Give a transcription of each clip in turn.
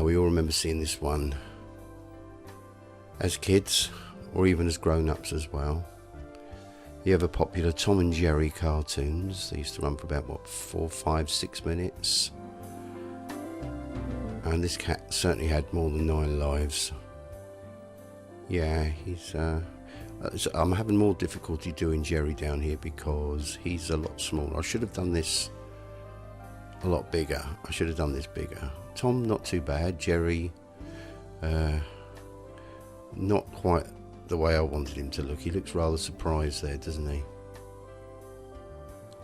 we all remember seeing this one as kids, or even as grown-ups as well. The ever popular Tom and Jerry cartoons. They used to run for about, what, 4, 5, 6 minutes. And this cat certainly had more than 9 lives. Yeah, he's... I'm having more difficulty doing Jerry down here because he's a lot smaller. I should have done this a lot bigger. I should have done this bigger. Tom, not too bad. Jerry, not quite the way I wanted him to look. He looks rather surprised there, doesn't he?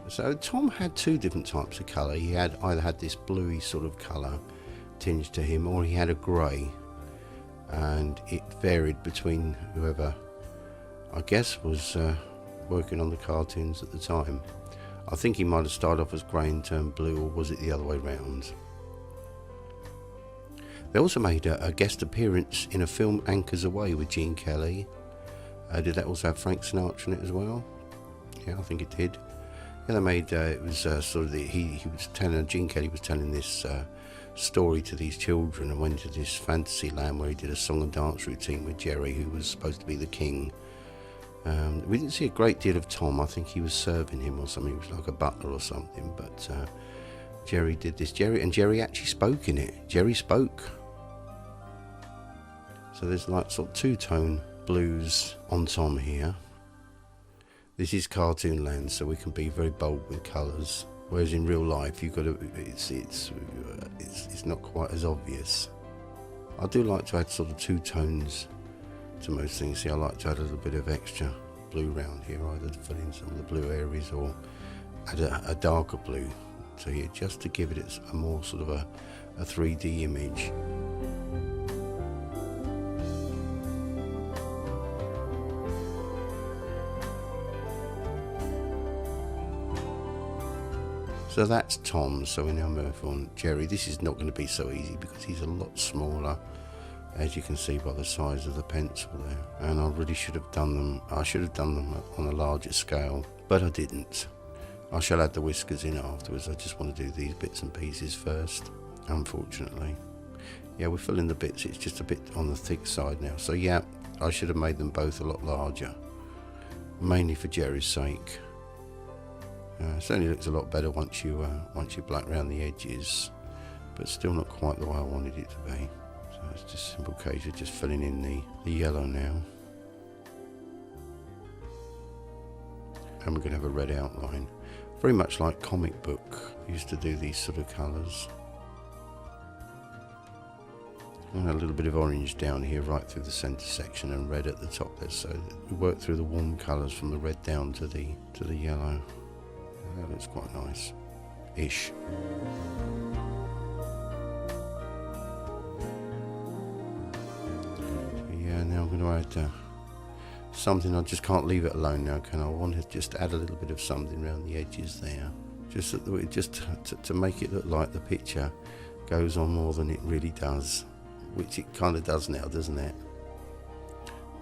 So Tom had 2 different types of colour. He had either had this bluey sort of colour tinge to him, or he had a grey, and it varied between whoever, I guess, was working on the cartoons at the time. I think he might have started off as grey and turned blue, or was it the other way round? They also made a guest appearance in a film, Anchors Away, with Gene Kelly. Did that also have Frank Sinatra in it as well? Yeah, I think it did. Yeah, they made it was sort of he was telling, Gene Kelly was telling this story to these children, and went to this fantasy land where he did a song and dance routine with Jerry, who was supposed to be the king. We didn't see a great deal of Tom. I think he was serving him or something. He was like a butler or something. But Jerry did this. Jerry actually spoke in it. Jerry spoke. So there's like sort of 2-tone blues on Tom here. This is cartoon land, so we can be very bold with colours. Whereas in real life, you've got to. It's not quite as obvious. I do like to add sort of 2 tones to most things. See, I like to add a little bit of extra blue round here, either to fill in some of the blue areas or add a darker blue to here, just to give it a more sort of a 3D image. So that's Tom. So we now move on Jerry. This is not going to be so easy because he's a lot smaller, as you can see by the size of the pencil there. And I really should have done them. I should have done them on a larger scale, but I didn't. I shall add the whiskers in afterwards. I just want to do these bits and pieces first, unfortunately. Yeah, we're filling the bits. It's just a bit on the thick side now. So yeah, I should have made them both a lot larger, mainly for Jerry's sake. It certainly looks a lot better once you black around the edges, but still not quite the way I wanted it to be. So it's just a simple case of just filling in the yellow now. And we're going to have a red outline. Very much like comic book used to do these sort of colours. And a little bit of orange down here right through the centre section, and red at the top there, so we work through the warm colours from the red down to the yellow. That looks quite nice-ish. Yeah, now I'm going to add something. I just can't leave it alone now, can I? I want to just add a little bit of something around the edges there, just to make it look like the picture goes on more than it really does, which it kind of does now, doesn't it?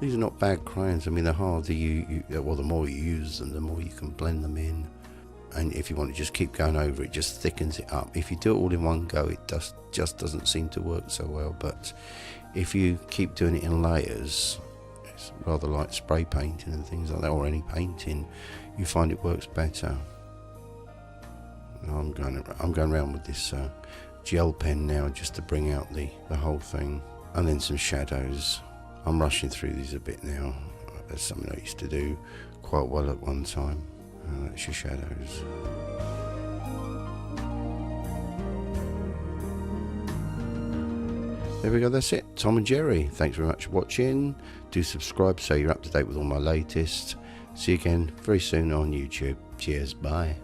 These are not bad crayons. I mean, the harder the more you use them, the more you can blend them in. And if you want to just keep going over it, just thickens it up. If you do it all in one go, it just doesn't seem to work so well. But if you keep doing it in layers, it's rather like spray painting and things like that, or any painting, you find it works better. I'm going around with this gel pen now, just to bring out the whole thing, and then some shadows. I'm rushing through these a bit now. That's something I used to do quite well at one time. That's your shadows. There we go, that's it. Tom and Jerry. Thanks very much for watching. Do subscribe so you're up to date with all my latest. See you again very soon on YouTube. Cheers, bye.